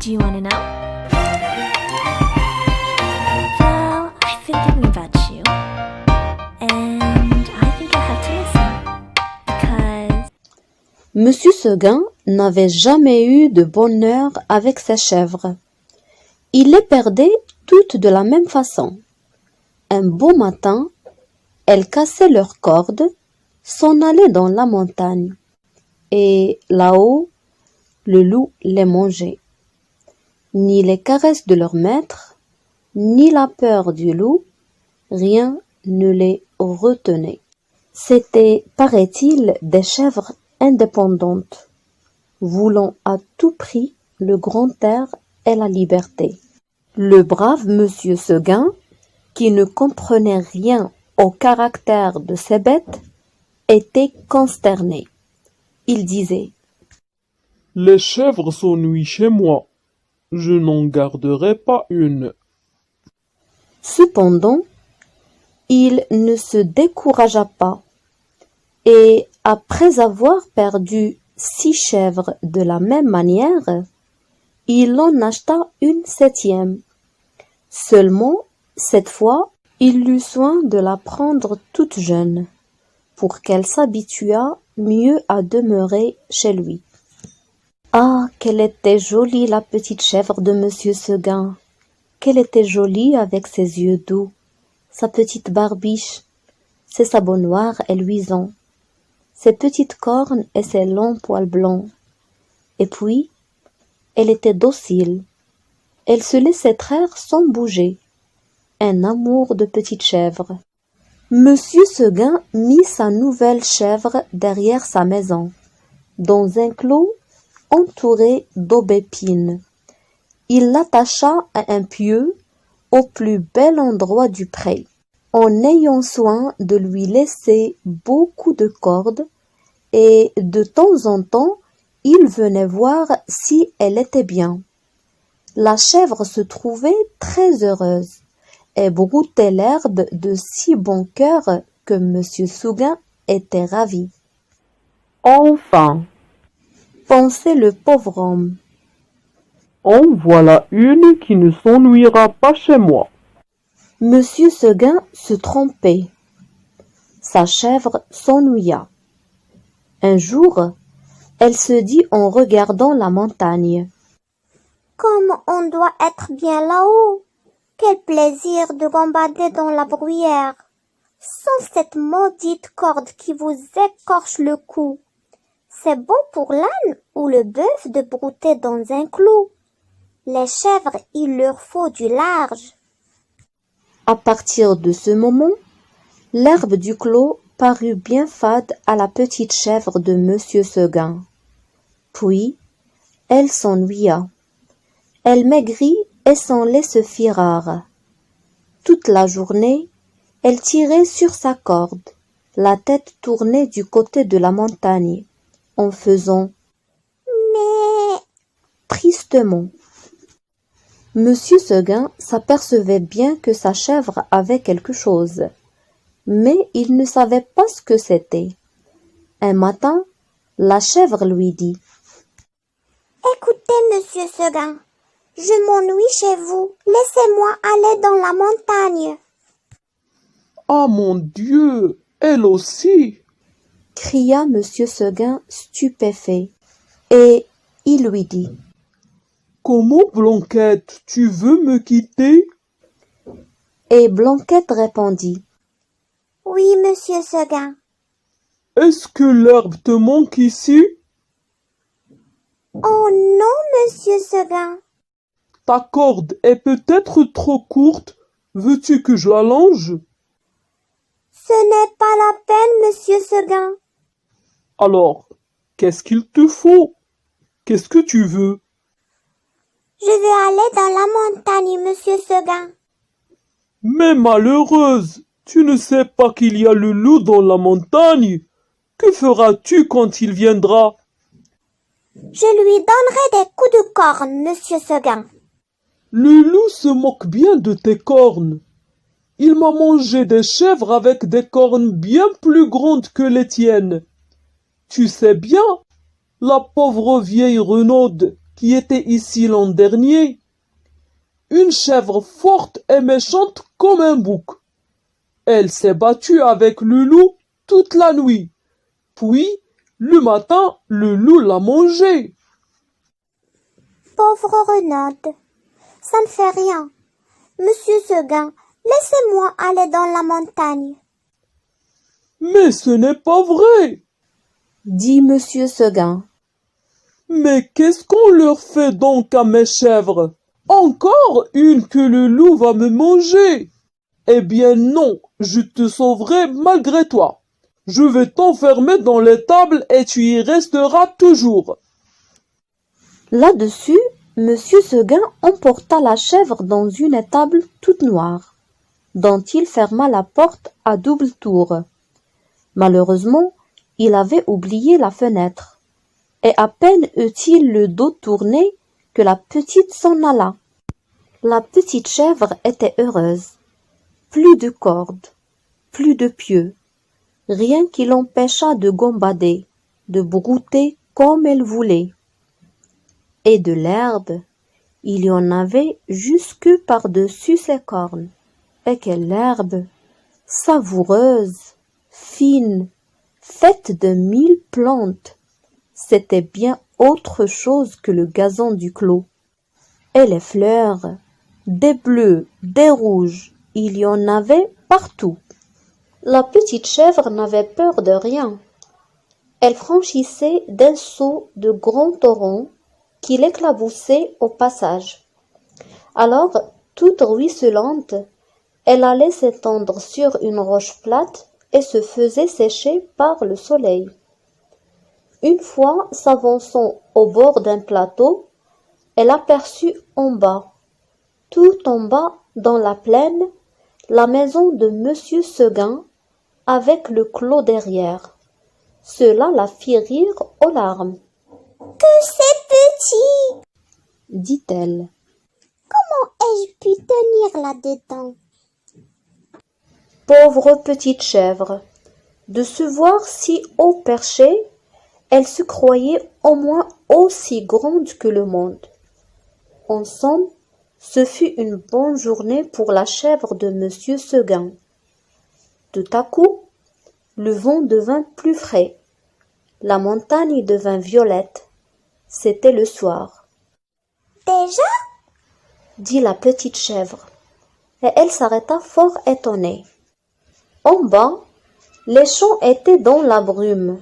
Do you want to know? Well, I've been thinking about you, and I think I have to listen, because... Monsieur Seguin n'avait jamais eu de bonheur avec ses chèvres. Il les perdait toutes de la même façon. Un beau matin, elles cassaient leurs cordes, s'en allaient dans la montagne, et là-haut, le loup les mangeait. Ni les caresses de leur maître, ni la peur du loup, rien ne les retenait. C'étaient, paraît-il, des chèvres indépendantes, voulant à tout prix le grand air et la liberté. Le brave monsieur Seguin, qui ne comprenait rien au caractère de ces bêtes, était consterné. Il disait: Les chèvres s'ennuient chez moi. Je n'en garderai pas une. Cependant, il ne se découragea pas, et après avoir perdu 6 chèvres de la même manière, il en acheta une 7e. Seulement, cette fois, il eut soin de la prendre toute jeune, pour qu'elle s'habituât mieux à demeurer chez lui. Ah, qu'elle était jolie, la petite chèvre de monsieur Seguin! Qu'elle était jolie avec ses yeux doux, sa petite barbiche, ses sabots noirs et luisants, ses petites cornes et ses longs poils blancs. Et puis, elle était docile. Elle se laissait traire sans bouger. Un amour de petite chèvre. Monsieur Seguin mit sa nouvelle chèvre derrière sa maison, dans un clos entouré d'aubépines. Il l'attacha à un pieu au plus bel endroit du pré, en ayant soin de lui laisser beaucoup de cordes, et de temps en temps, il venait voir si elle était bien. La chèvre se trouvait très heureuse et broutait l'herbe de si bon cœur que monsieur Seguin était ravi. Enfin, Pensait le pauvre homme. en voilà une qui ne s'ennuiera pas chez moi. Monsieur Seguin se trompait. Sa chèvre s'ennuya. Un jour, elle se dit en regardant la montagne: Comme on doit être bien là-haut! Quel plaisir de gambader dans la bruyère, sans cette maudite corde qui vous écorche le cou. C'est bon pour l'âne ou le bœuf de brouter dans un clou. Les chèvres, il leur faut du large. À partir de ce moment, l'herbe du clos parut bien fade à la petite chèvre de monsieur Seguin. Puis, elle s'ennuya. Elle maigrit et son lait se fit rare. Toute la journée, elle tirait sur sa corde, la tête tournée du côté de la montagne, en faisant « Mais... » tristement. Monsieur Seguin s'apercevait bien que sa chèvre avait quelque chose, mais il ne savait pas ce que c'était. Un matin, la chèvre lui dit: « Écoutez, monsieur Seguin, je m'ennuie chez vous. Laissez-moi aller dans la montagne. » Ah mon Dieu, elle aussi! Cria monsieur Seguin stupéfait, et il lui dit: Comment, Blanquette, tu veux me quitter? Et Blanquette répondit: Oui, monsieur Seguin. Est-ce que l'herbe te manque ici? Oh non, monsieur Seguin. Ta corde est peut-être trop courte. Veux-tu que je l'allonge? Ce n'est pas la peine, monsieur Seguin. Alors, qu'est-ce qu'il te faut? Qu'est-ce que tu veux? Je veux aller dans la montagne, monsieur Seguin. Mais malheureuse, tu ne sais pas qu'il y a le loup dans la montagne. Que feras-tu quand il viendra? Je lui donnerai des coups de corne, monsieur Seguin. Le loup se moque bien de tes cornes. Il m'a mangé des chèvres avec des cornes bien plus grandes que les tiennes. Tu sais bien, la pauvre vieille renaude qui était ici l'an dernier. Une chèvre forte et méchante comme un bouc. Elle s'est battue avec le loup toute la nuit. Puis, le matin, le loup l'a mangée. Pauvre renarde, ça ne fait rien. Monsieur Seguin, laissez-moi aller dans la montagne. Mais ce n'est pas vrai. dit Monsieur Seguin. Mais qu'est-ce qu'on leur fait donc à mes chèvres? Encore une que le loup va me manger. Eh bien non, je te sauverai malgré toi. Je vais t'enfermer dans l'étable et tu y resteras toujours. Là-dessus, Monsieur Seguin emporta la chèvre dans une étable toute noire, dont il ferma la porte à double tour. Malheureusement, il avait oublié la fenêtre, et à peine eut-il le dos tourné que la petite s'en alla. La petite chèvre était heureuse. Plus de cordes, plus de pieux, rien qui l'empêchât de gambader, de brouter comme elle voulait. Et de l'herbe, il y en avait jusque par-dessus ses cornes. Et quelle herbe! Savoureuse, fine, faite de 1000 plantes. C'était bien autre chose que le gazon du clos. Et les fleurs, des bleus, des rouges, il y en avait partout. La petite chèvre n'avait peur de rien. Elle franchissait d'un saut de grands torrents qui l'éclaboussaient au passage. Alors, toute ruisselante, elle allait s'étendre sur une roche plate et se faisait sécher par le soleil. Une fois s'avançant au bord d'un plateau, elle aperçut en bas, tout en bas dans la plaine, la maison de Monsieur Seguin avec le clos derrière. Cela la fit rire aux larmes. Que c'est petit! Dit-elle. Comment ai-je pu tenir là-dedans? Pauvre petite chèvre, de se voir si haut perchée, elle se croyait au moins aussi grande que le monde. En somme, ce fut une bonne journée pour la chèvre de Monsieur Seguin. Tout à coup, le vent devint plus frais. La montagne devint violette. C'était le soir. Déjà? Dit la petite chèvre, et elle s'arrêta fort étonnée. En bas, les champs étaient dans la brume.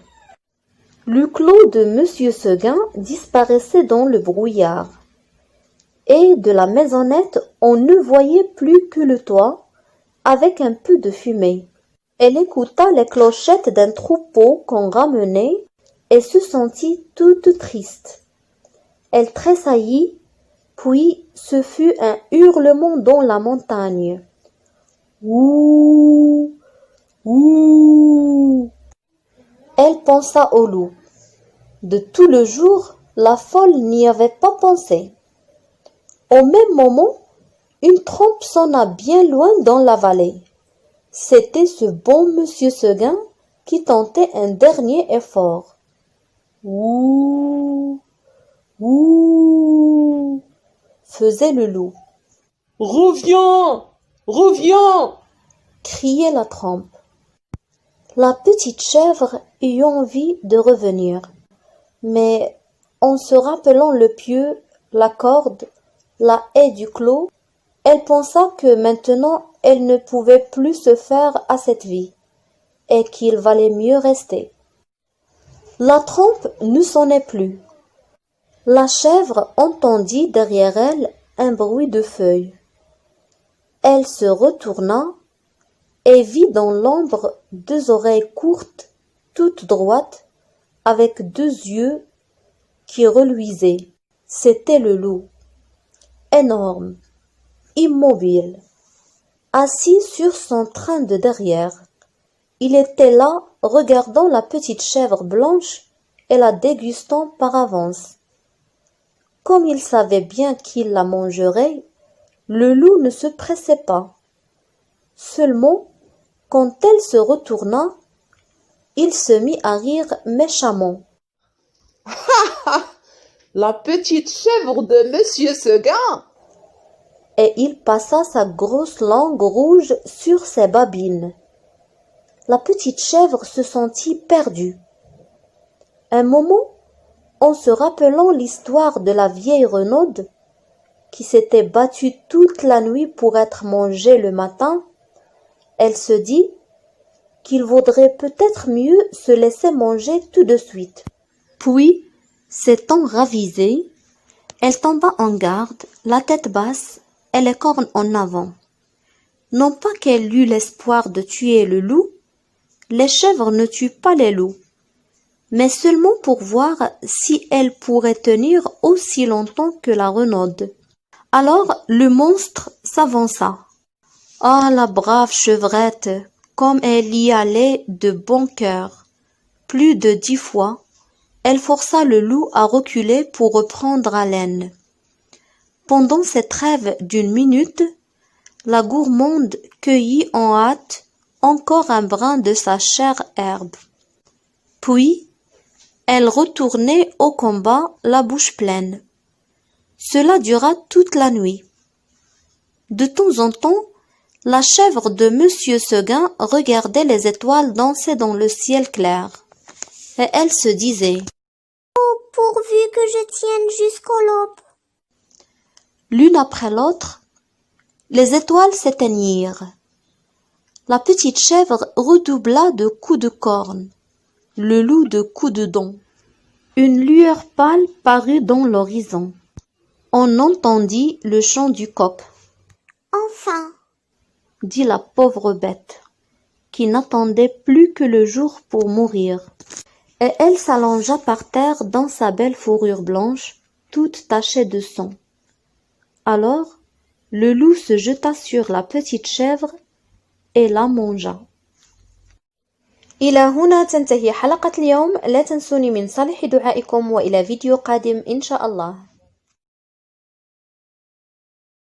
Le clos de Monsieur Seguin disparaissait dans le brouillard, et de la maisonnette on ne voyait plus que le toit, avec un peu de fumée. Elle écouta les clochettes d'un troupeau qu'on ramenait et se sentit toute triste. Elle tressaillit, puis ce fut un hurlement dans la montagne. Ouh, ouh. Elle pensa au loup. De tout le jour, la folle n'y avait pas pensé. Au même moment, une trompe sonna bien loin dans la vallée. C'était ce bon Monsieur Seguin qui tentait un dernier effort. Ouh, ouh, faisait le loup. Reviens! Reviens! Criait la trompe. La petite chèvre eut envie de revenir, mais en se rappelant le pieu, la corde, la haie du clos, elle pensa que maintenant elle ne pouvait plus se faire à cette vie, et qu'il valait mieux rester. La trompe ne sonnait plus. La chèvre entendit derrière elle un bruit de feuilles. Elle se retourna et vit dans l'ombre 2 oreilles courtes, toutes droites, avec 2 yeux qui reluisaient. C'était le loup, énorme, immobile, assis sur son train de derrière. Il était là, regardant la petite chèvre blanche et la dégustant par avance. Comme il savait bien qu'il la mangerait, le loup ne se pressait pas. Seulement, quand elle se retourna, il se mit à rire méchamment. La petite chèvre de Monsieur Seguin. Et il passa sa grosse langue rouge sur ses babines. La petite chèvre se sentit perdue. Un moment, en se rappelant l'histoire de la vieille renaude, qui s'était battue toute la nuit pour être mangée le matin, elle se dit qu'il vaudrait peut-être mieux se laisser manger tout de suite. Puis, s'étant ravisée, elle tomba en garde, la tête basse et les cornes en avant. Non pas qu'elle eût l'espoir de tuer le loup, les chèvres ne tuent pas les loups, mais seulement pour voir si elle pourrait tenir aussi longtemps que la renaude. Alors le monstre s'avança. Ah, la brave chevrette, comme elle y allait de bon cœur. Plus de 10 fois, elle força le loup à reculer pour reprendre haleine. Pendant cette trêve d'1 minute, la gourmande cueillit en hâte encore un brin de sa chère herbe. Puis, elle retournait au combat la bouche pleine. Cela dura toute la nuit. De temps en temps, la chèvre de Monsieur Seguin regardait les étoiles danser dans le ciel clair. Et elle se disait « Oh, pourvu que je tienne jusqu'au l'aube !» L'une après l'autre, les étoiles s'éteignirent. La petite chèvre redoubla de coups de corne, le loup de coups de dent. Une lueur pâle parut dans l'horizon. On entendit le chant du coq. « Enfin !» dit la pauvre bête, qui n'attendait plus que le jour pour mourir. Et elle s'allongea par terre dans sa belle fourrure blanche, toute tachée de sang. Alors, le loup se jeta sur la petite chèvre et la mangea. إلى هنا تنتهي حلقة اليوم. لا تنسوني من صالح دعائكم وإلى فيديو قادم إن شاء الله.